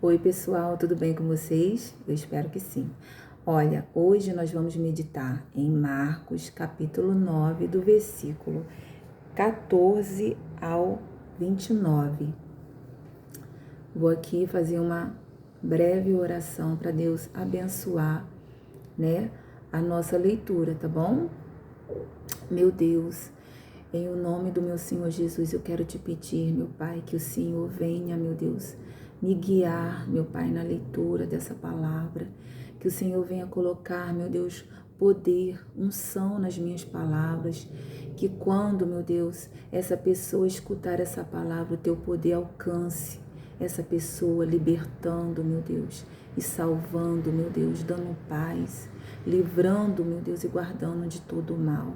Oi pessoal, tudo bem com vocês? Eu espero que sim. Olha, hoje nós vamos meditar em Marcos, capítulo 9, do versículo 14 ao 29. Vou aqui fazer uma breve oração para Deus abençoar, a nossa leitura, tá bom? Meu Deus, em o nome do meu Senhor Jesus, eu quero te pedir, meu Pai, que o Senhor venha, meu Deus, me guiar, meu Pai, na leitura dessa palavra. Que o Senhor venha colocar, meu Deus, poder, unção nas minhas palavras. Que quando, meu Deus, essa pessoa escutar essa palavra, o teu poder alcance essa pessoa, libertando, meu Deus, e salvando, meu Deus, dando paz, livrando, meu Deus, e guardando de todo o mal.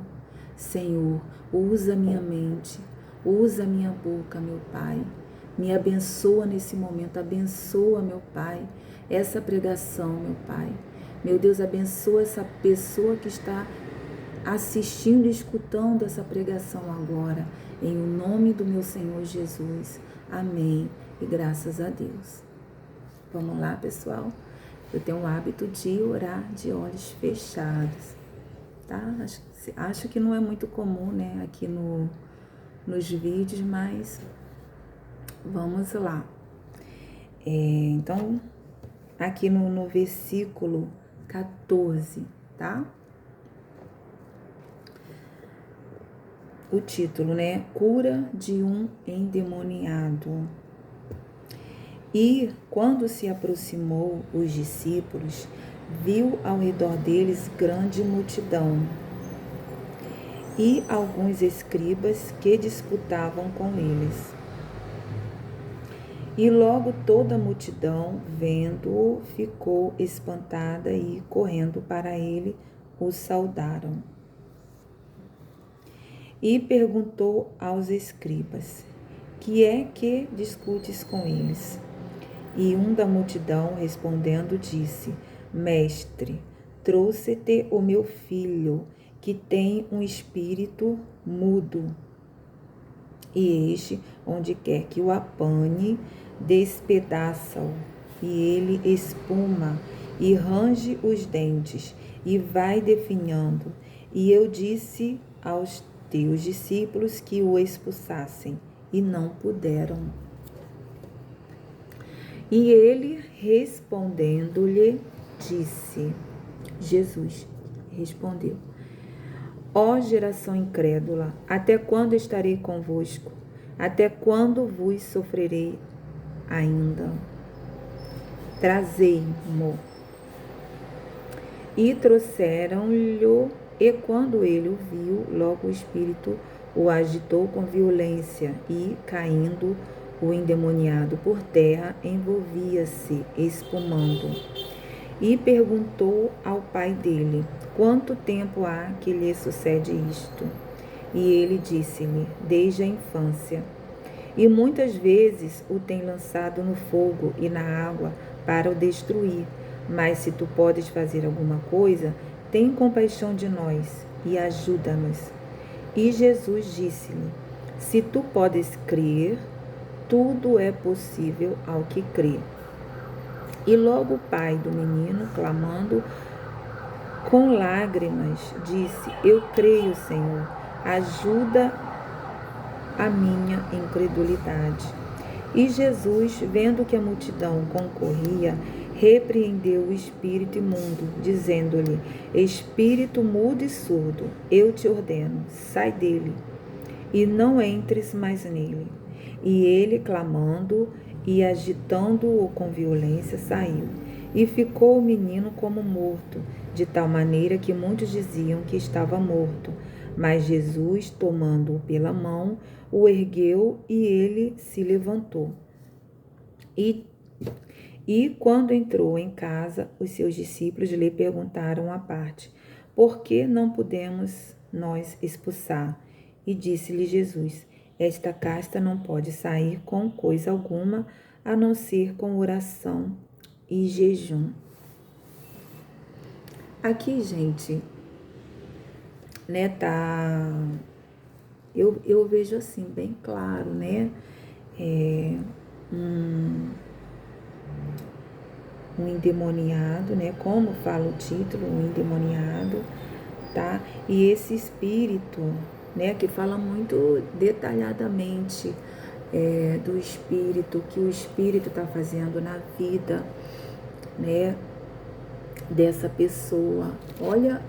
Senhor, usa minha mente, usa minha boca, meu Pai. Me abençoa nesse momento, abençoa, meu Pai, essa pregação, meu Pai. Meu Deus, abençoa essa pessoa que está assistindo e escutando essa pregação agora, em o nome do meu Senhor Jesus. Amém. E graças a Deus. Vamos lá, pessoal? Eu tenho o hábito de orar de olhos fechados, tá? Acho que não é muito comum, né, aqui nos vídeos, mas vamos lá. Então, aqui no versículo 14, tá? O título, né? Cura de um endemoniado. E quando se aproximou os discípulos, viu ao redor deles grande multidão e alguns escribas que disputavam com eles. E logo toda a multidão, vendo-o, ficou espantada e, correndo para ele, o saudaram. E perguntou aos escribas: que é que discutes com eles? E um da multidão, respondendo, disse: Mestre, trouxe-te o meu filho, que tem um espírito mudo. E este, onde quer que o apanhe, despedaça-o, e ele espuma, e range os dentes, e vai definhando. E eu disse aos teus discípulos que o expulsassem, e não puderam. E ele, respondendo-lhe, disse, Jesus respondeu: Ó geração incrédula, até quando estarei convosco? Até quando vos sofrerei ainda? Trazei-mo. E trouxeram-lhe, e quando ele o viu, logo o espírito o agitou com violência, e, caindo, o endemoniado por terra, envolvia-se, espumando. E perguntou ao pai dele: quanto tempo há que lhe sucede isto? E ele disse-lhe: desde a infância. E muitas vezes o tem lançado no fogo e na água para o destruir. Mas se tu podes fazer alguma coisa, tem compaixão de nós e ajuda-nos. E Jesus disse-lhe: se tu podes crer, tudo é possível ao que crê. E logo o pai do menino, clamando com lágrimas, disse: eu creio, Senhor, ajuda a minha incredulidade. E Jesus, vendo que a multidão concorria, repreendeu o espírito imundo, dizendo-lhe: espírito mudo e surdo, eu te ordeno, sai dele, e não entres mais nele. E ele, clamando e agitando-o com violência, saiu. E ficou o menino como morto, de tal maneira que muitos diziam que estava morto. Mas Jesus, tomando-o pela mão, o ergueu e ele se levantou. E quando entrou em casa, os seus discípulos lhe perguntaram à parte: por que não podemos nós expulsar? E disse-lhe Jesus: esta casta não pode sair com coisa alguma, a não ser com oração e jejum. Aqui, gente, né, eu vejo assim, bem claro, né, um endemoniado, né? Como fala o título, um endemoniado, tá? E esse espírito, né? Que fala muito detalhadamente do espírito, que o espírito está fazendo na vida, né? Dessa pessoa. Olha,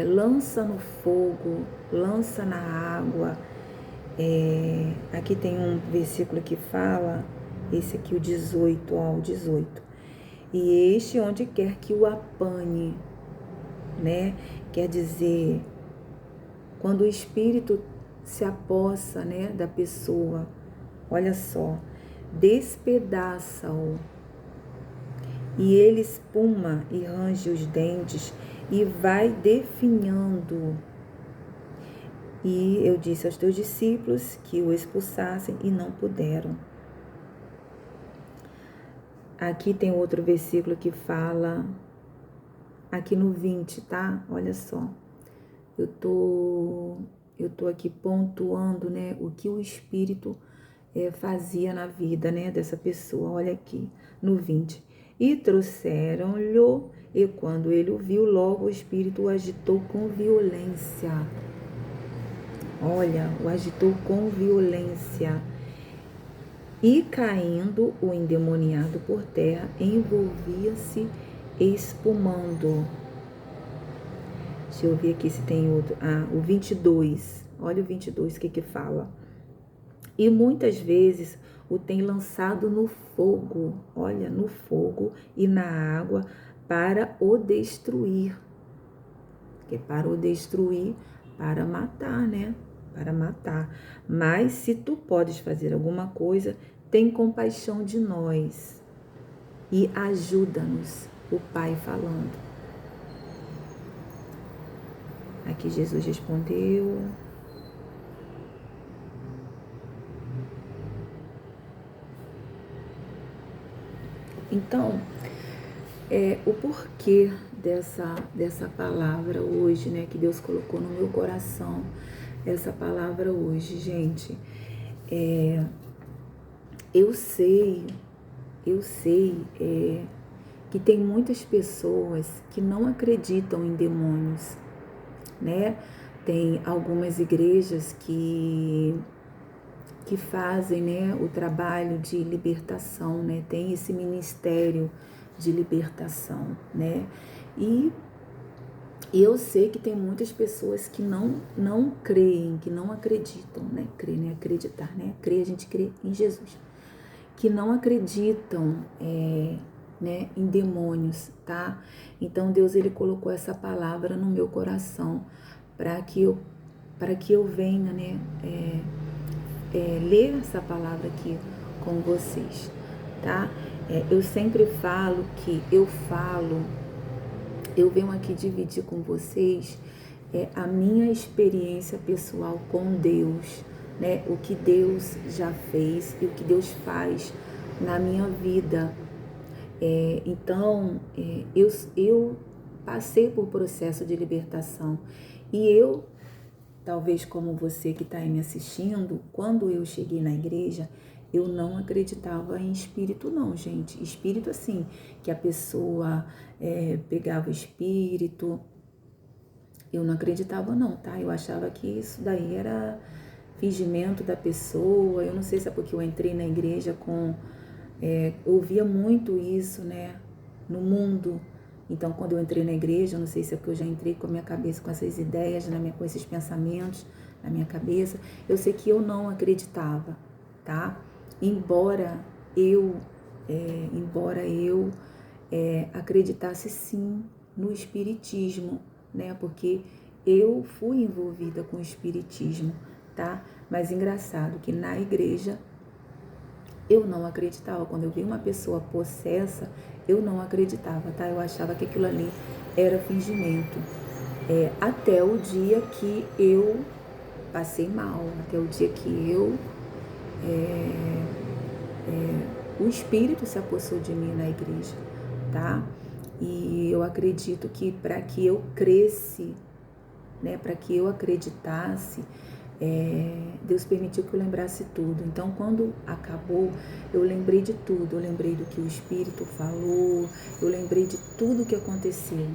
lança no fogo, lança na água. Aqui tem um versículo que fala, esse aqui o 18, ó, o 18. E este onde quer que o apanhe, né? Quer dizer, quando o espírito se apossa, né, da pessoa, olha só, despedaça-o, e ele espuma e range os dentes e vai definhando. E eu disse aos teus discípulos que o expulsassem e não puderam. Aqui tem outro versículo que fala, aqui no 20, tá? Olha só. Eu tô aqui pontuando, né, o que o Espírito fazia na vida, né, dessa pessoa. Olha aqui, no 20. E trouxeram-lhe, e quando ele o viu, logo o Espírito o agitou com violência. Olha, o agitou com violência. E caindo o endemoniado por terra, envolvia-se espumando. Deixa eu ver aqui se tem outro. O 22. Olha o 22, o que fala. E muitas vezes o tem lançado no fogo. Olha, no fogo e na água para o destruir. Que é para o destruir, para matar, né? Para matar. Mas se tu podes fazer alguma coisa, tem compaixão de nós e ajuda-nos. O Pai falando. Aqui Jesus respondeu. Então, o porquê dessa palavra hoje, né, que Deus colocou no meu coração, essa palavra hoje, gente, eu sei que tem muitas pessoas que não acreditam em demônios, né? Tem algumas igrejas que fazem, né, o trabalho de libertação, né? Tem esse ministério de libertação, né? E eu sei que tem muitas pessoas que não creem, que não acreditam, né? Crer, né? Acreditar, né? Crer, a gente crê em Jesus. Que não acreditam, né, em demônios, tá? Então Deus, ele colocou essa palavra no meu coração para que eu venha, né, ler essa palavra aqui com vocês, tá? Eu sempre falo que eu venho aqui dividir com vocês a minha experiência pessoal com Deus, né? O que Deus já fez e o que Deus faz na minha vida. Então, eu passei por processo de libertação e eu, talvez como você que está aí me assistindo, quando eu cheguei na igreja, eu não acreditava em espírito não, gente. Espírito assim, que a pessoa pegava o espírito, eu não acreditava não, tá? Eu achava que isso daí era fingimento da pessoa. Eu não sei se é porque eu entrei na igreja eu ouvia muito isso, né, no mundo. Então, quando eu entrei na igreja, eu não sei se é porque eu já entrei com a minha cabeça, com essas ideias, com esses pensamentos na minha cabeça, eu sei que eu não acreditava, tá? Embora eu acreditasse sim no espiritismo, né? Porque eu fui envolvida com o espiritismo, tá? Mas engraçado que na igreja eu não acreditava. Quando eu vi uma pessoa possessa, eu não acreditava, tá? Eu achava que aquilo ali era fingimento. Até o dia que eu passei mal, até o dia que o Espírito se apossou de mim na igreja, tá? E eu acredito que para que eu cresce, né, para que eu acreditasse, Deus permitiu que eu lembrasse tudo. Então, quando acabou, eu lembrei de tudo. Eu lembrei do que o Espírito falou, eu lembrei de tudo que aconteceu.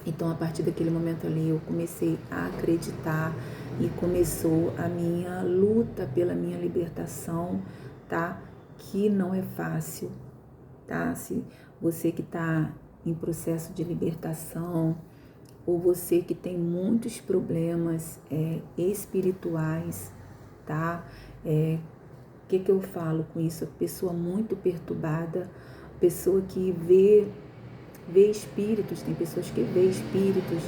Então, a partir daquele momento ali, eu comecei a acreditar e começou a minha luta pela minha libertação, tá? Que não é fácil, tá? Se você que está em processo de libertação, ou você que tem muitos problemas espirituais, tá? O que eu falo com isso? A pessoa muito perturbada, pessoa que vê espíritos, tem pessoas que vê espíritos,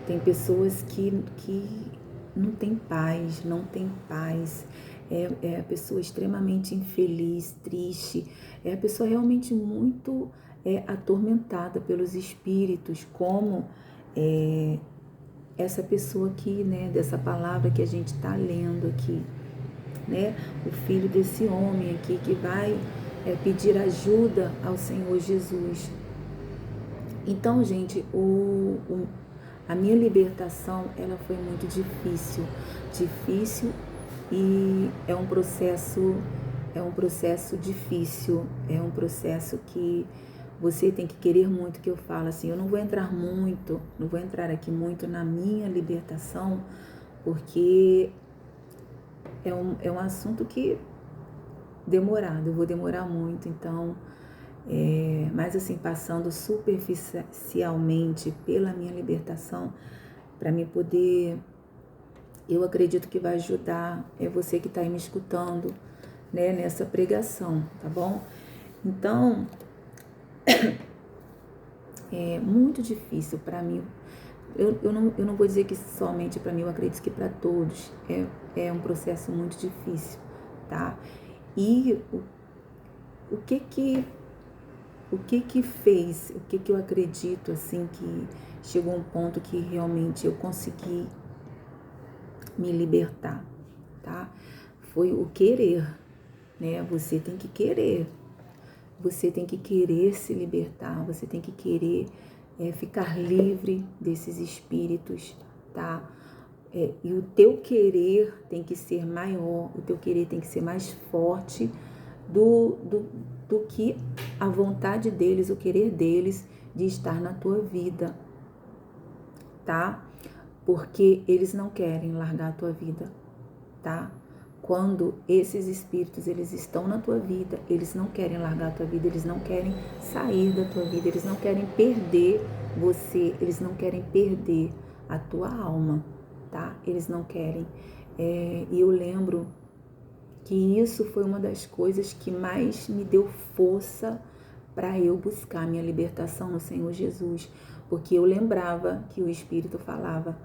tem pessoas que não tem paz, é a pessoa extremamente infeliz, triste, é a pessoa realmente muito atormentada pelos espíritos, como essa pessoa aqui, né, dessa palavra que a gente está lendo aqui, né, o filho desse homem aqui que vai pedir ajuda ao Senhor Jesus. Então, gente, a minha libertação, ela foi muito difícil e é um processo difícil, é um processo que você tem que querer muito, que eu falo assim, eu não vou entrar aqui muito na minha libertação, porque é um assunto que demorado, eu vou demorar muito, então, mas assim, passando superficialmente pela minha libertação, para mim poder, eu acredito que vai ajudar você que está aí me escutando, né, nessa pregação, tá bom? Então, é muito difícil para mim. Eu não vou dizer que somente para mim, eu acredito que para todos é um processo muito difícil, tá? E o que fez, o que eu acredito, assim, que chegou um ponto que realmente eu consegui me libertar, tá? Foi o querer, né? Você tem que querer se libertar, você tem que querer ficar livre desses espíritos, tá? E o teu querer tem que ser maior, o teu querer tem que ser mais forte do que a vontade deles, o querer deles de estar na tua vida, tá? Porque eles não querem largar a tua vida, tá? Quando esses espíritos, eles estão na tua vida, eles não querem largar a tua vida, eles não querem sair da tua vida, eles não querem perder você, eles não querem perder a tua alma, tá? Eles não querem. E eu lembro que isso foi uma das coisas que mais me deu força para eu buscar minha libertação no Senhor Jesus, porque eu lembrava que o Espírito falava,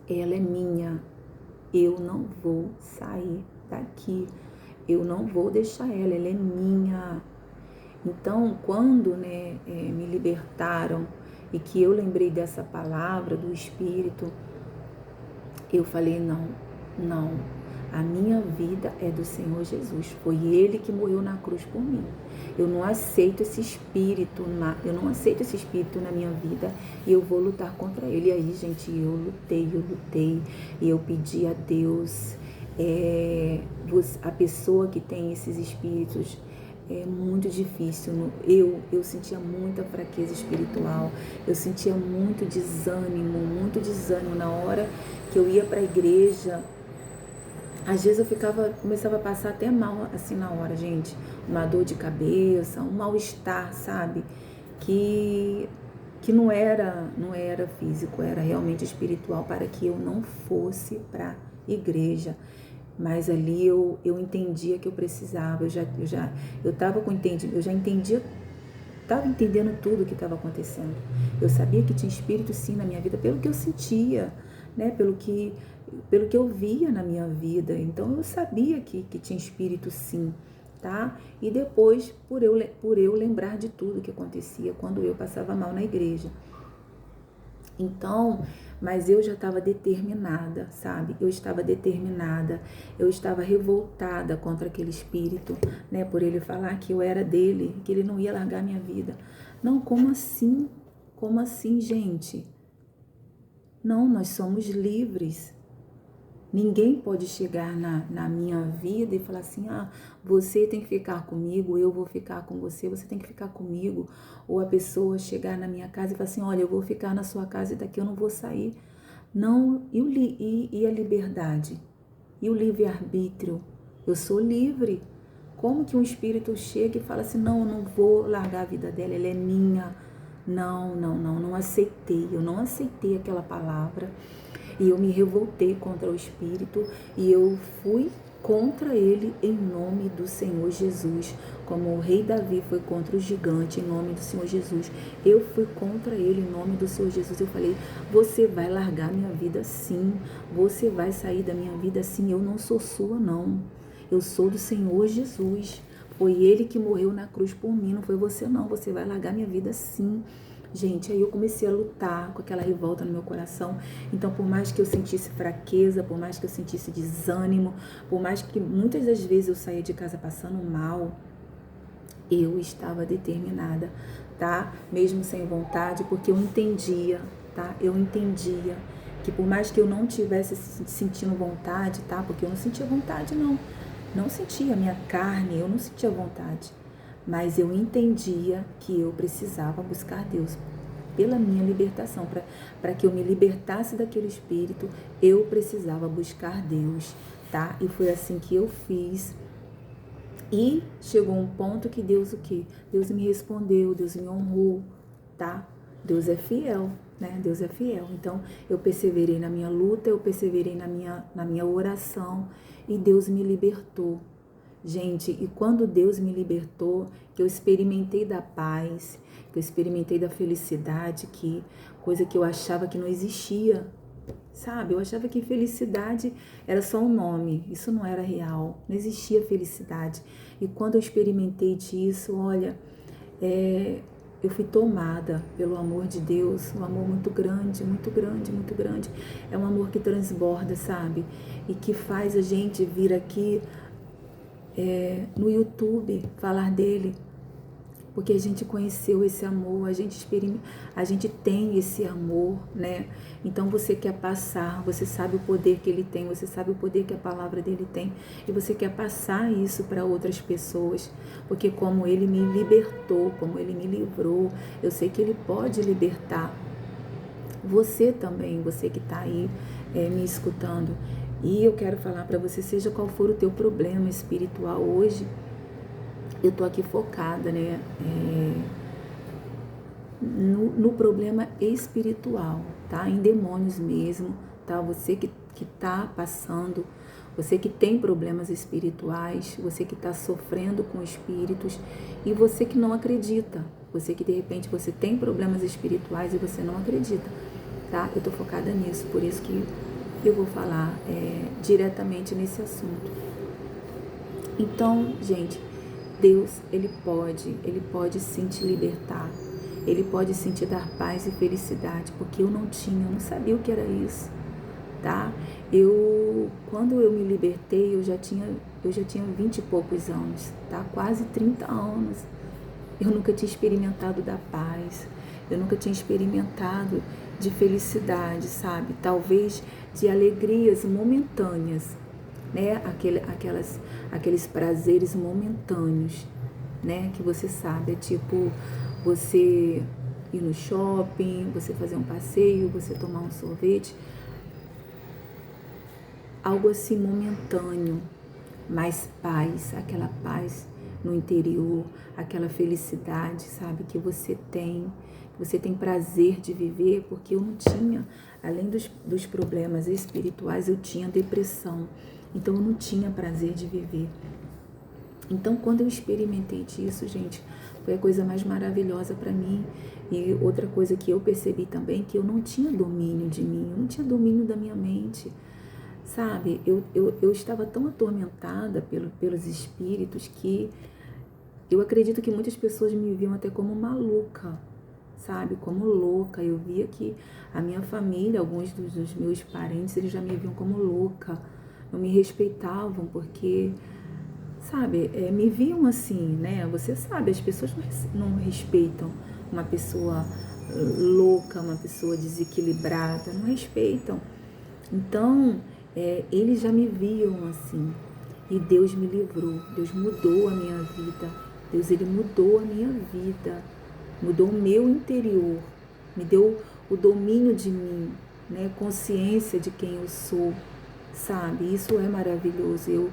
ela é minha, eu não vou sair daqui, eu não vou deixar ela é minha. Então, quando me libertaram e que eu lembrei dessa palavra do Espírito, eu falei, não, a minha vida é do Senhor Jesus, foi Ele que morreu na cruz por mim. Eu não aceito esse espírito na minha vida e eu vou lutar contra ele. E aí, gente, eu lutei e eu pedi a Deus, a pessoa que tem esses espíritos, é muito difícil. Eu sentia muita fraqueza espiritual, eu sentia muito desânimo na hora que eu ia para a igreja. Às vezes eu começava a passar até mal assim na hora, gente. Uma dor de cabeça, um mal-estar, sabe? Que não era físico, era realmente espiritual, para que eu não fosse para a igreja. Mas ali eu entendia que eu precisava, eu já entendia, estava entendendo tudo o que estava acontecendo. Eu sabia que tinha espírito sim na minha vida, pelo que eu sentia, né? Pelo que eu via na minha vida. Então eu sabia que tinha espírito sim, tá? E depois, por eu lembrar de tudo que acontecia quando eu passava mal na igreja. Então, mas eu já estava determinada, sabe? Eu estava revoltada contra aquele espírito, né? Por ele falar que eu era dele, que ele não ia largar minha vida. Não, como assim? Como assim, gente? Não, nós somos livres. Ninguém pode chegar na minha vida e falar assim, você tem que ficar comigo, eu vou ficar com você, você tem que ficar comigo. Ou a pessoa chegar na minha casa e falar assim, olha, eu vou ficar na sua casa e daqui eu não vou sair. Não, e a liberdade? E o livre-arbítrio? Eu sou livre. Como que um espírito chega e fala assim, não, eu não vou largar a vida dela, ela é minha. Não aceitei. Eu não aceitei aquela palavra. E eu me revoltei contra o espírito e eu fui contra ele em nome do Senhor Jesus. Como o rei Davi foi contra o gigante em nome do Senhor Jesus, eu fui contra ele em nome do Senhor Jesus. Eu falei, você vai largar minha vida sim, você vai sair da minha vida sim, eu não sou sua não, eu sou do Senhor Jesus. Foi ele que morreu na cruz por mim, não foi você não, você vai largar minha vida sim. Gente, aí eu comecei a lutar com aquela revolta no meu coração. Então, por mais que eu sentisse fraqueza, por mais que eu sentisse desânimo, por mais que muitas das vezes eu saía de casa passando mal, eu estava determinada, tá? Mesmo sem vontade, porque eu entendia, tá? Eu entendia que por mais que eu não tivesse sentindo vontade, tá? Porque eu não sentia vontade, não. Não sentia a minha carne, eu não sentia vontade. Mas eu entendia que eu precisava buscar Deus pela minha libertação, para que eu me libertasse daquele espírito, eu precisava buscar Deus, tá? E foi assim que eu fiz. E chegou um ponto que Deus o quê? Deus me respondeu, Deus me honrou, tá? Deus é fiel, né? Deus é fiel. Então, eu perseverei na minha luta, eu perseverei na minha oração e Deus me libertou. Gente, e quando Deus me libertou, que eu experimentei da paz, que eu experimentei da felicidade, que coisa que eu achava que não existia, sabe? Eu achava que felicidade era só um nome, isso não era real, não existia felicidade. E quando eu experimentei disso, olha, eu fui tomada pelo amor de Deus, um amor muito grande, muito grande, muito grande. É um amor que transborda, sabe? E que faz a gente vir aqui no YouTube falar dele, porque a gente conheceu esse amor, a gente tem esse amor, né? Então você quer passar, você sabe o poder que ele tem, você sabe o poder que a palavra dele tem, e você quer passar isso para outras pessoas, porque como ele me libertou, como ele me livrou, eu sei que ele pode libertar você também, você que está aí me escutando. E eu quero falar para você, seja qual for o teu problema espiritual hoje, eu tô aqui focada, né, no problema espiritual, tá? Em demônios mesmo, tá? Você que tá passando, você que tem problemas espirituais, você que tá sofrendo com espíritos e você que não acredita, você que de repente você tem problemas espirituais e você não acredita, tá? Eu tô focada nisso, por isso que eu vou falar diretamente nesse assunto. Então, gente, Deus, Ele pode sim te libertar, Ele pode sim te dar paz e felicidade, porque eu não sabia o que era isso, tá? Quando eu me libertei, eu já tinha 20 e poucos anos, tá? Quase 30 anos. Eu nunca tinha experimentado da paz, eu nunca tinha experimentado de felicidade, sabe? Talvez de alegrias momentâneas, né? Aqueles prazeres momentâneos, né? Que você sabe, é tipo você ir no shopping, você fazer um passeio, você tomar um sorvete, algo assim momentâneo, mais paz, aquela paz no interior, aquela felicidade, sabe, que você tem prazer de viver, porque eu não tinha, além dos problemas espirituais, eu tinha depressão, então eu não tinha prazer de viver. Então, quando eu experimentei disso, gente, foi a coisa mais maravilhosa para mim. E outra coisa que eu percebi também, que eu não tinha domínio de mim, eu não tinha domínio da minha mente, sabe? Eu estava tão atormentada pelos espíritos que eu acredito que muitas pessoas me viam até como maluca, sabe? Como louca. Eu via que a minha família, alguns dos meus parentes, eles já me viam como louca, não me respeitavam, porque... sabe, me viam assim, né? Você sabe, as pessoas não respeitam uma pessoa louca, uma pessoa desequilibrada, não respeitam. Então, eles já me viam assim, e Deus me livrou, Deus mudou a minha vida, Deus, Ele mudou a minha vida, mudou o meu interior, me deu o domínio de mim, né? Consciência de quem eu sou, sabe? Isso é maravilhoso. Eu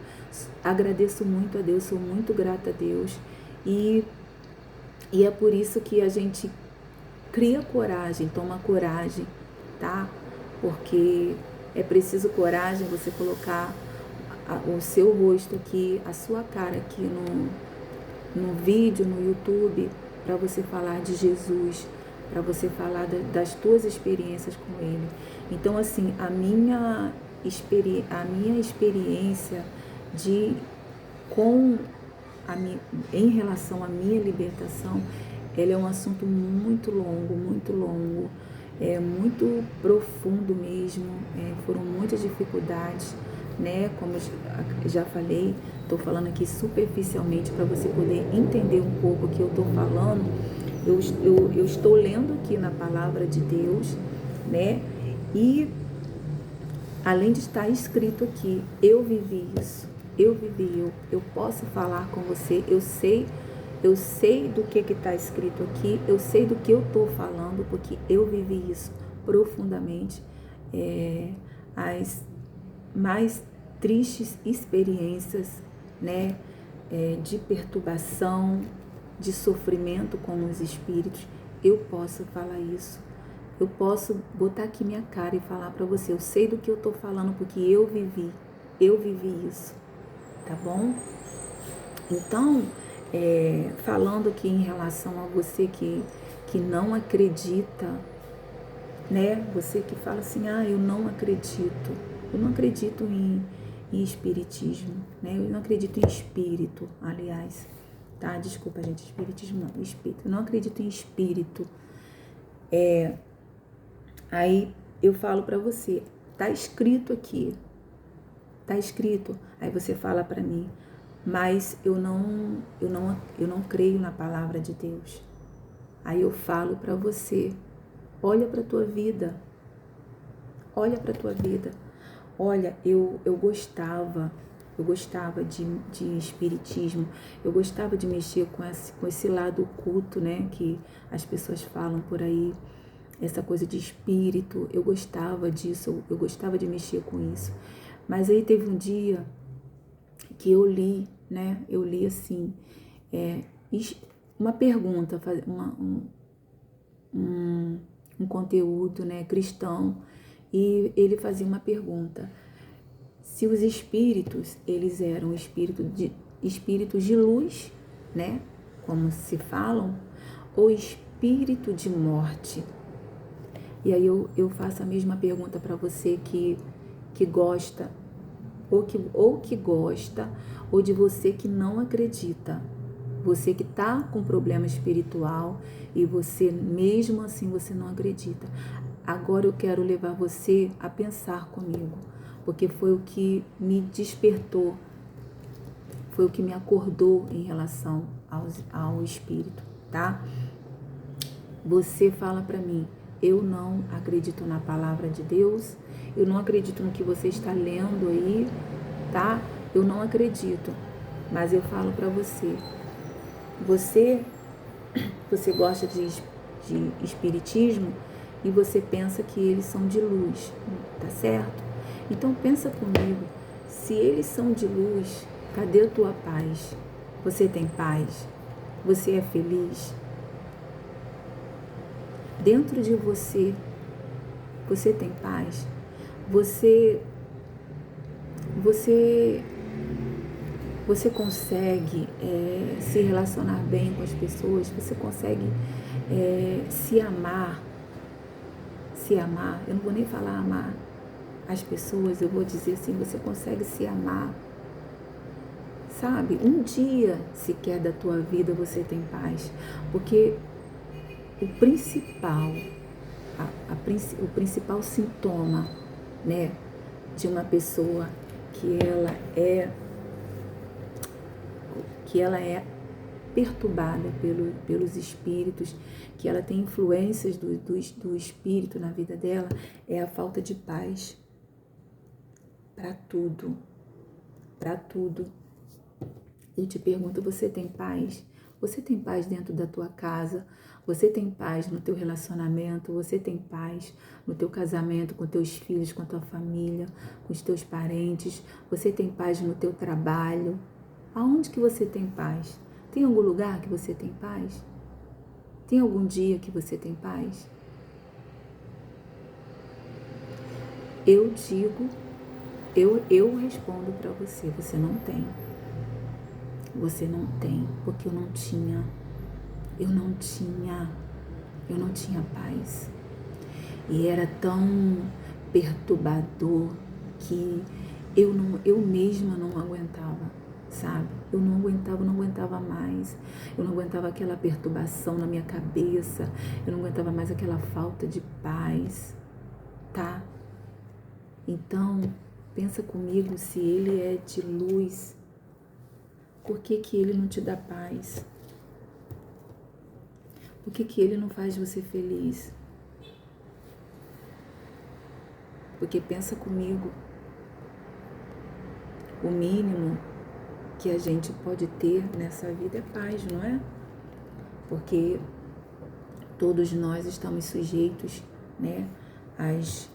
agradeço muito a Deus, sou muito grata a Deus, e é por isso que a gente cria coragem, toma coragem, tá? Porque é preciso coragem você colocar o seu rosto aqui, a sua cara aqui no vídeo, no YouTube, para você falar de Jesus, para você falar das tuas experiências com Ele. Então, assim, a minha experiência em relação à minha libertação, ela é um assunto muito longo, muito profundo mesmo, foram muitas dificuldades, né? Como eu já falei, estou falando aqui superficialmente para você poder entender um pouco o que eu estou falando. Eu estou lendo aqui na palavra de Deus, né? E além de estar escrito aqui, eu vivi isso, eu posso falar com você, eu sei do que está escrito aqui, eu sei do que eu estou falando, porque eu vivi isso profundamente. As mais tristes experiências, né, de perturbação, de sofrimento com os espíritos, eu posso falar isso. Eu posso botar aqui minha cara e falar para você, eu sei do que eu estou falando, porque eu vivi isso, tá bom? Então, falando aqui em relação a você que não acredita, né? Você que fala assim, eu não acredito em espiritismo, né? Eu não acredito em espírito, aliás, tá? Desculpa, gente, espiritismo não, espírito. Eu não acredito em espírito. Aí eu falo para você, tá escrito aqui, tá escrito. Aí você fala para mim, mas eu não creio na palavra de Deus. Aí eu falo para você, olha para tua vida, olha para tua vida. Olha, eu gostava de espiritismo, eu gostava de mexer com esse lado oculto, né, que as pessoas falam por aí, essa coisa de espírito, eu gostava disso, eu gostava de mexer com isso. Mas aí teve um dia que eu li, né, assim, uma pergunta, um conteúdo, né, cristão, e ele fazia uma pergunta: se os espíritos, eles eram espíritos de luz, né, como se falam, ou espírito de morte. E aí eu faço a mesma pergunta para você que gosta, ou que gosta, ou de você que não acredita. Você que está com problema espiritual e você, mesmo assim, você não acredita. Agora eu quero levar você a pensar comigo, porque foi o que me despertou, foi o que me acordou em relação ao espírito, tá? Você fala para mim, eu não acredito na palavra de Deus, eu não acredito no que você está lendo aí, tá? Eu não acredito, mas eu falo para você, você gosta de espiritismo e você pensa que eles são de luz, tá certo? Então pensa comigo, se eles são de luz, cadê a tua paz? Você tem paz? Você é feliz? Dentro de você, você tem paz? Você consegue se relacionar bem com as pessoas? Você consegue se amar? Eu não vou nem falar amar as pessoas, eu vou dizer assim, você consegue se amar? Sabe? Um dia sequer da tua vida você tem paz, porque o principal sintoma, né, de uma pessoa que ela é perturbada pelos espíritos, que ela tem influências do espírito na vida dela, é a falta de paz. Para tudo, para tudo. Eu te pergunto, você tem paz? Você tem paz dentro da tua casa? Você tem paz no teu relacionamento? Você tem paz no teu casamento, com teus filhos, com a tua família, com os teus parentes? Você tem paz no teu trabalho? Aonde que você tem paz? Tem algum lugar que você tem paz? Tem algum dia que você tem paz? Eu digo, eu respondo para você, você não tem. Você não tem, porque eu não tinha paz. E era tão perturbador que eu mesma não aguentava, sabe? Eu não aguentava mais. Eu não aguentava aquela perturbação na minha cabeça. Eu não aguentava mais aquela falta de paz, tá? Então, pensa comigo, se ele é de luz, por que ele não te dá paz? Por que ele não faz você feliz? Porque pensa comigo, o mínimo que a gente pode ter nessa vida é paz, não é? Porque todos nós estamos sujeitos, né, às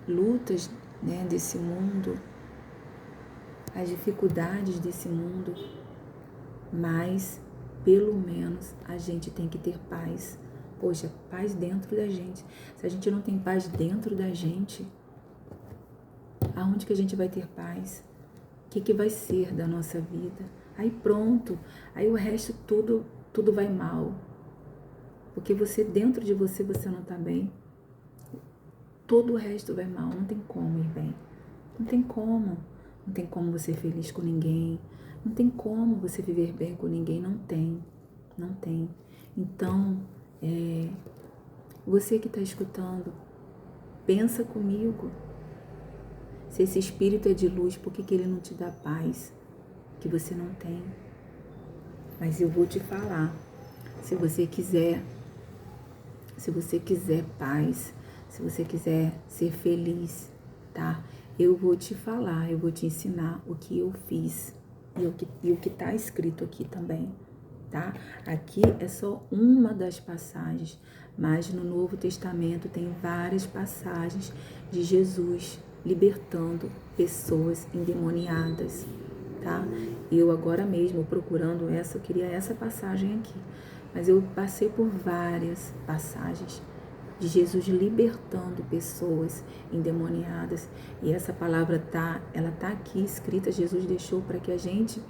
lutas, né, desse mundo, às dificuldades desse mundo, mas pelo menos a gente tem que ter paz. Poxa, paz dentro da gente. Se a gente não tem paz dentro da gente, aonde que a gente vai ter paz? O que vai ser da nossa vida? Aí pronto, aí o resto tudo vai mal. Porque você, dentro de você não tá bem. Todo o resto vai mal, não tem como ir bem. Não tem como. Não tem como você ser feliz com ninguém. Não tem como você viver bem com ninguém. Não tem. Não tem. Então, você que está escutando, pensa comigo. Se esse espírito é de luz, por que ele não te dá paz que você não tem? Mas eu vou te falar. Se você quiser paz, se você quiser ser feliz, tá? Eu vou te falar, eu vou te ensinar o que eu fiz e o que está escrito aqui também, tá? Aqui é só uma das passagens, mas no Novo Testamento tem várias passagens de Jesus libertando pessoas endemoniadas, tá? Eu agora mesmo procurando essa, eu queria essa passagem aqui, mas eu passei por várias passagens de Jesus libertando pessoas endemoniadas, e essa palavra ela tá aqui escrita, Jesus deixou para que a gente,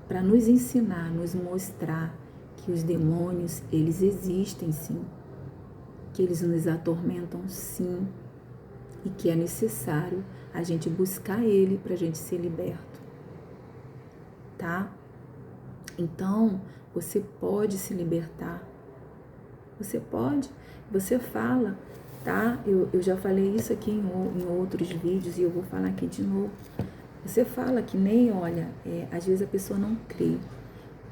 para nos ensinar, nos mostrar que os demônios, eles existem sim, que eles nos atormentam sim, e que é necessário a gente buscar ele para a gente ser liberto, tá? Então, você pode se libertar, você pode, você fala, tá? Eu já falei isso aqui em outros vídeos e eu vou falar aqui de novo. Você fala que nem, olha, às vezes a pessoa não crê.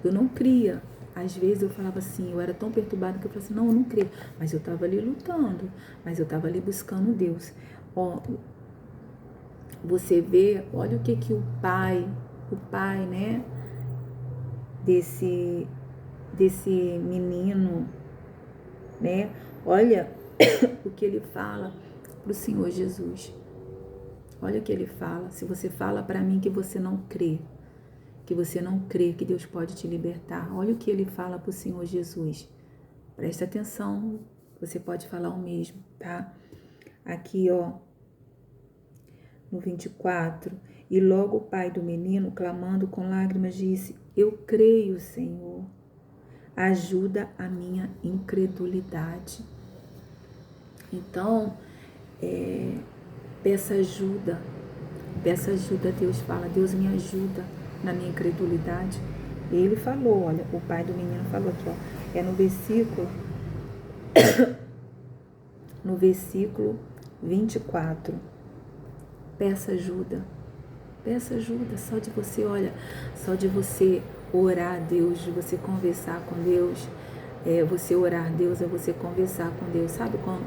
Eu não cria. Às vezes eu falava assim, eu era tão perturbada que eu falava assim, não, eu não creio. Mas eu estava ali lutando, mas eu estava ali buscando Deus. Ó, você vê, olha o que o pai, né, desse menino, né, olha o que ele fala pro Senhor Jesus. Olha o que ele fala. Se você fala para mim que você não crê, que Deus pode te libertar, olha o que ele fala pro Senhor Jesus. Presta atenção, você pode falar o mesmo, tá? Aqui, ó, no 24, e logo o pai do menino, clamando com lágrimas, disse: eu creio, Senhor, ajuda a minha incredulidade. Então, peça ajuda a Deus, fala, Deus me ajuda na minha incredulidade. Ele falou, olha, o pai do menino falou aqui, ó, no versículo 24, peça ajuda, só de você, olha, só de você orar a Deus, de você conversar com Deus. Você orar a Deus é você conversar com Deus. Sabe como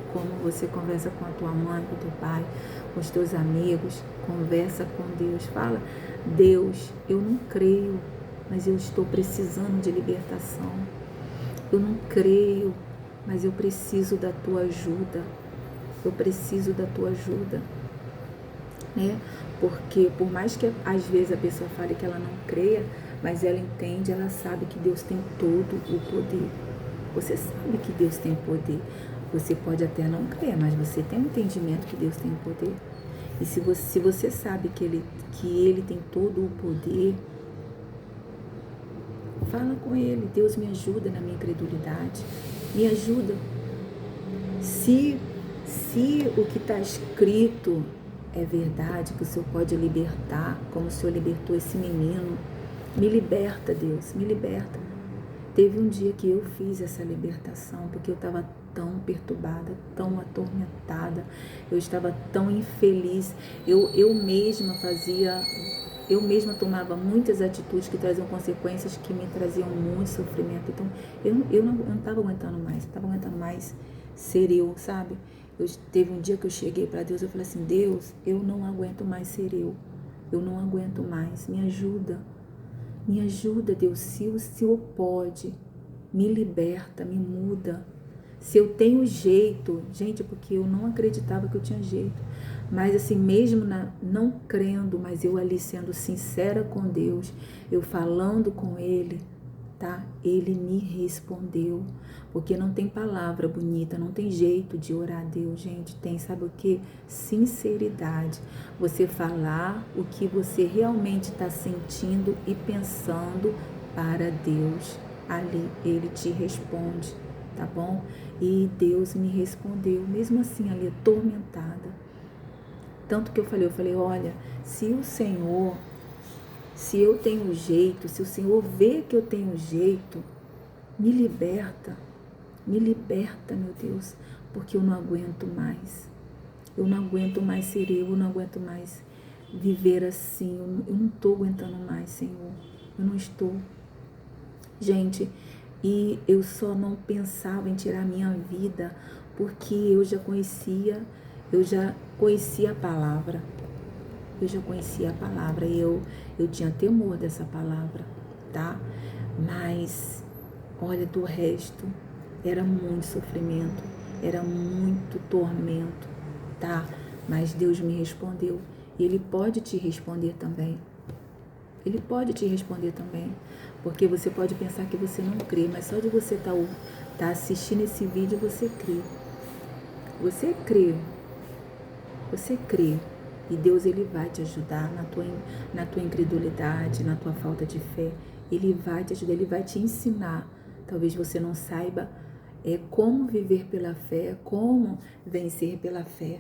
você conversa com a tua mãe, com o teu pai, com os teus amigos? Conversa com Deus. Fala, Deus, eu não creio, mas eu estou precisando de libertação. Eu não creio, mas eu preciso da tua ajuda. Eu preciso da tua ajuda. Porque por mais que às vezes a pessoa fale que ela não creia, mas ela entende, ela sabe que Deus tem todo o poder. Você sabe que Deus tem poder. Você pode até não crer, mas você tem um entendimento que Deus tem poder. E se você sabe que ele tem todo o poder, fala com Ele. Deus, me ajuda na minha incredulidade. Me ajuda. Se o que está escrito é verdade, que o Senhor pode libertar, como o Senhor libertou esse menino, me liberta, Deus, me liberta. Teve um dia que eu fiz essa libertação, porque eu estava tão perturbada, tão atormentada, eu estava tão infeliz, eu mesma tomava muitas atitudes que traziam consequências que me traziam muito sofrimento. Então eu não estava aguentando mais ser eu, sabe? Teve um dia que eu cheguei para Deus, eu falei assim, Deus, eu não aguento mais ser eu não aguento mais, me ajuda, Deus, se o Senhor pode, me liberta, me muda. Se eu tenho jeito, gente, porque eu não acreditava que eu tinha jeito, mas assim, mesmo não crendo, mas eu ali sendo sincera com Deus, eu falando com Ele, tá? Ele me respondeu, porque não tem palavra bonita, não tem jeito de orar a Deus, gente, tem, sabe o que? Sinceridade, você falar o que você realmente está sentindo e pensando para Deus, ali Ele te responde, tá bom? E Deus me respondeu, mesmo assim ali atormentada, tanto que eu falei, olha, se eu tenho jeito, se o Senhor vê que eu tenho jeito, me liberta, meu Deus, porque eu não aguento mais. Eu não aguento mais ser eu não aguento mais viver assim. Eu não estou aguentando mais, Senhor. Eu não estou. Gente, e eu só não pensava em tirar a minha vida porque eu já conhecia a palavra. Eu já conhecia a palavra e eu tinha temor dessa palavra, tá? Mas, olha, do resto, era muito sofrimento, era muito tormento, tá? Mas Deus me respondeu e Ele pode te responder também. Ele pode te responder também, porque você pode pensar que você não crê, mas só de você tá assistindo esse vídeo, você crê. Você crê. Você crê. E Deus, Ele vai te ajudar na tua incredulidade, na tua falta de fé. Ele vai te ajudar, Ele vai te ensinar. Talvez você não saiba como viver pela fé, como vencer pela fé.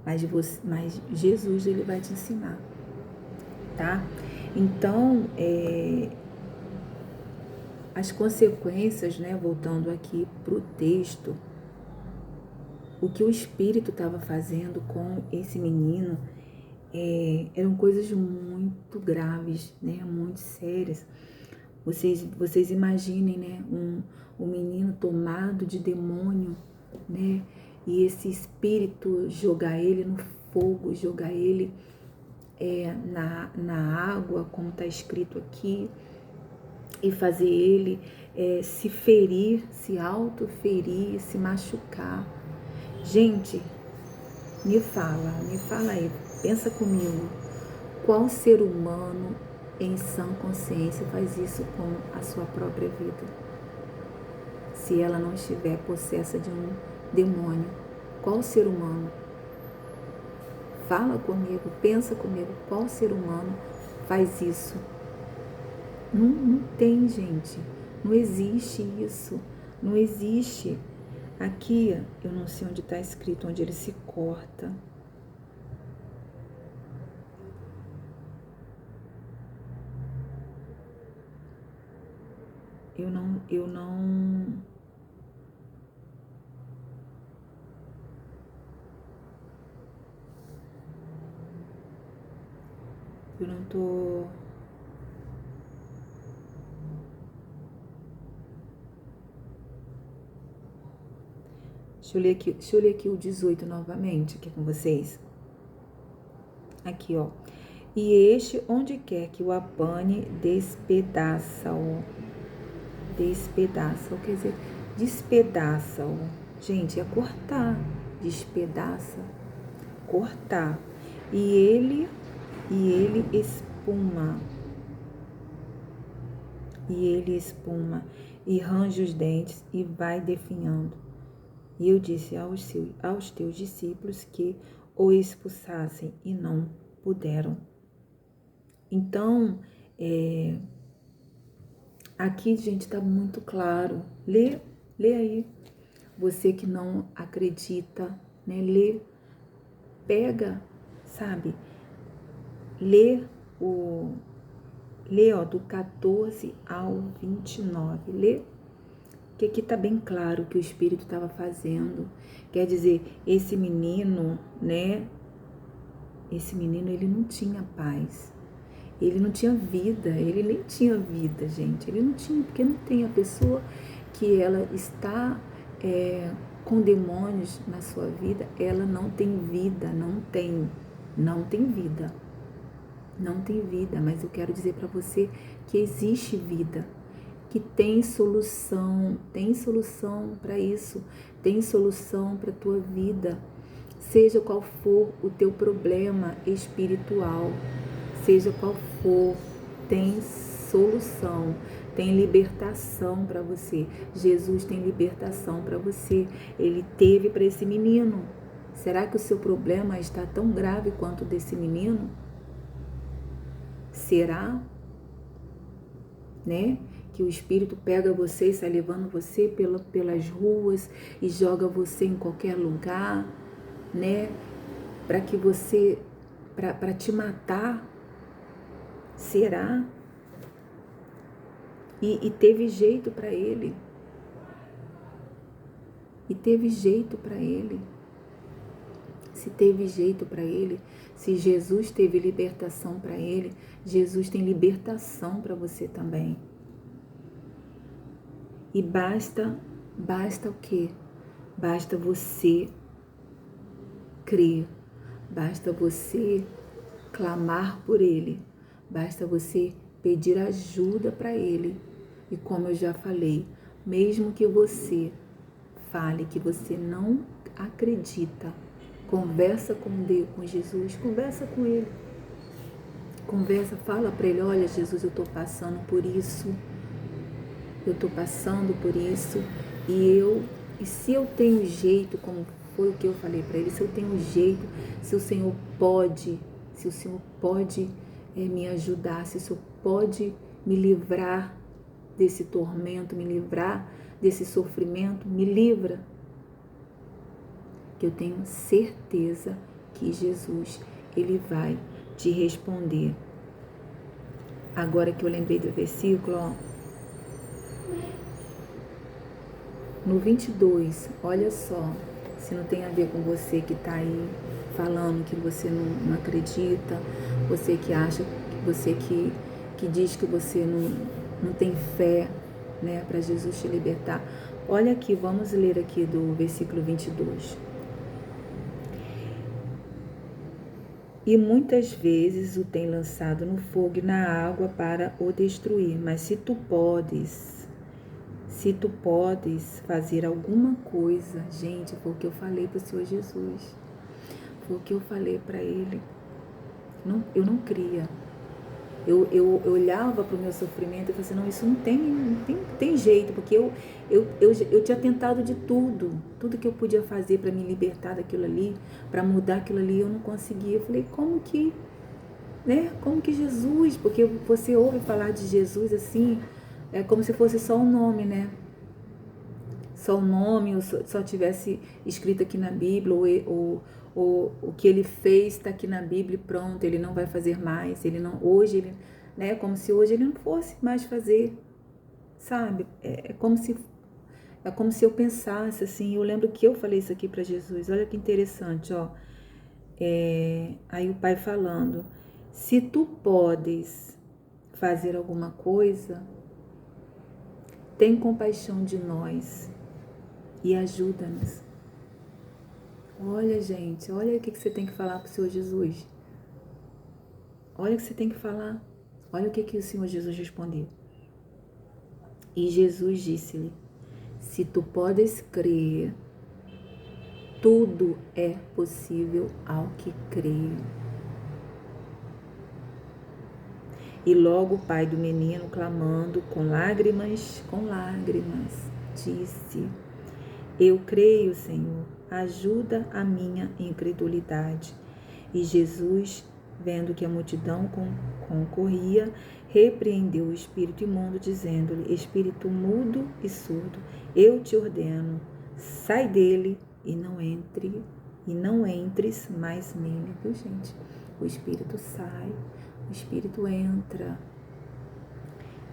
Mas Jesus, Ele vai te ensinar, tá? Então, as consequências, né, voltando aqui para o texto, o que o Espírito estava fazendo com esse menino eram coisas muito graves, né, muito sérias. Vocês imaginem, né, um menino tomado de demônio, né, e esse espírito jogar ele no fogo, jogar ele na água, como está escrito aqui, e fazer ele se ferir, se autoferir, se machucar. Gente, me fala aí, pensa comigo, qual ser humano em sã consciência faz isso com a sua própria vida? Se ela não estiver possessa de um demônio, qual ser humano? Fala comigo, pensa comigo, qual ser humano faz isso? Não tem, gente, não existe isso, não existe. Aqui, eu não sei onde está escrito, onde ele se corta. Eu não tô... Deixa eu ler aqui o 18 novamente, aqui com vocês. Aqui, ó. E este, onde quer que o apane, despedaça-o. Despedaça-o, quer dizer, despedaça-o. Gente, é cortar. Despedaça, cortar. E ele espuma. E ele espuma. E range os dentes e vai definhando. E eu disse aos teus discípulos que o expulsassem e não puderam. Então, aqui, gente, está muito claro. Lê aí. Você que não acredita, né? Lê, pega, sabe? Lê, ó, do 14 ao 29. Lê, que aqui está bem claro o que o Espírito estava fazendo. Quer dizer, esse menino, né? Esse menino, ele não tinha paz. Ele não tinha vida, ele nem tinha vida, gente. Ele não tinha, porque não tem a pessoa que ela está com demônios na sua vida, ela não tem vida, não tem vida. Não tem vida, mas eu quero dizer para você que existe vida, que tem solução para isso, tem solução para a tua vida, seja qual for o teu problema espiritual, seja qual for, tem solução, tem libertação para você. Jesus tem libertação para você. Ele teve para esse menino. Será que o seu problema está tão grave quanto o desse menino? Será, né? Que o Espírito pega você e sai levando você pelas ruas e joga você em qualquer lugar, né? Para que você, para te matar. Será? E teve jeito para ele. E teve jeito para ele. Se teve jeito para ele, se Jesus teve libertação para ele, Jesus tem libertação para você também. E basta o quê? Basta você crer, basta você clamar por ele, basta você pedir ajuda para ele. E como eu já falei, mesmo que você fale que você não acredita, conversa com Deus, com Jesus, conversa com ele. Conversa, fala para ele, olha Jesus, eu estou passando por isso, e se eu tenho jeito, como foi o que eu falei para ele, se eu tenho jeito, se o Senhor pode me ajudar, se o Senhor pode me livrar desse tormento, me livrar desse sofrimento, me livra. Que eu tenho certeza que Jesus, ele vai te responder. Agora que eu lembrei do versículo, ó, no 22, olha só, se não tem a ver com você que está aí falando que você não acredita, você que acha, você que diz que você não tem fé, né, para Jesus te libertar. Olha aqui, vamos ler aqui do versículo 22. E muitas vezes o tem lançado no fogo e na água para o destruir, mas se tu podes fazer alguma coisa, gente, foi o que eu falei para o Senhor Jesus, foi o que eu falei para ele, eu não cria, eu olhava para o meu sofrimento e falei assim, não, isso não tem jeito, porque eu tinha tentado de tudo que eu podia fazer para me libertar daquilo ali, para mudar aquilo ali, eu não conseguia. Eu falei, como que Jesus, porque você ouve falar de Jesus assim, é como se fosse só um nome, né? Só um nome, ou só tivesse escrito aqui na Bíblia, ou o que ele fez está aqui na Bíblia e pronto, ele não vai fazer mais, hoje ele, né, como se hoje ele não fosse mais fazer, sabe? É como se eu pensasse assim, eu lembro que eu falei isso aqui para Jesus, olha que interessante, ó, aí o Pai falando, se tu podes fazer alguma coisa, tem compaixão de nós e ajuda-nos. Olha, gente, olha o que você tem que falar para o Senhor Jesus. Olha o que você tem que falar. Olha o que o Senhor Jesus respondeu. E Jesus disse-lhe: se tu podes crer, tudo é possível ao que crê. E logo o pai do menino, clamando com lágrimas, disse: eu creio, Senhor, ajuda a minha incredulidade. E Jesus, vendo que a multidão concorria, repreendeu o espírito imundo, dizendo-lhe: espírito mudo e surdo, eu te ordeno, sai dele e não entres mais nele. Viu, gente? O espírito sai, o espírito entra.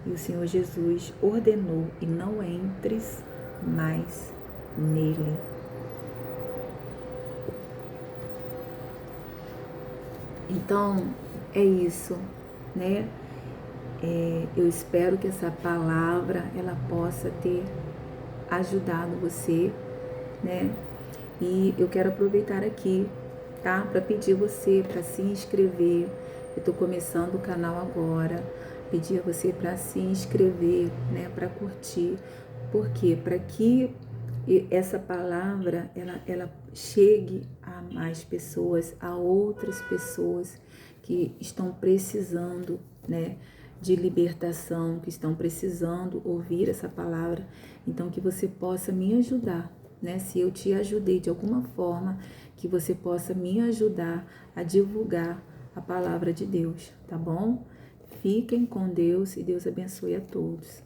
E o Senhor Jesus ordenou: e não entres mais nele. Então, é isso, né? Eu espero que essa palavra, ela possa ter ajudado você, né? E eu quero aproveitar aqui, tá? Para pedir você para se inscrever. Eu tô começando o canal agora. Pedir a você para se inscrever, né? Para curtir. Por quê? Para que essa palavra, ela chegue a mais pessoas, a outras pessoas que estão precisando, né, de libertação, que estão precisando ouvir essa palavra. Então, que você possa me ajudar, né? Se eu te ajudei de alguma forma, que você possa me ajudar a divulgar a palavra de Deus, tá bom? Fiquem com Deus e Deus abençoe a todos.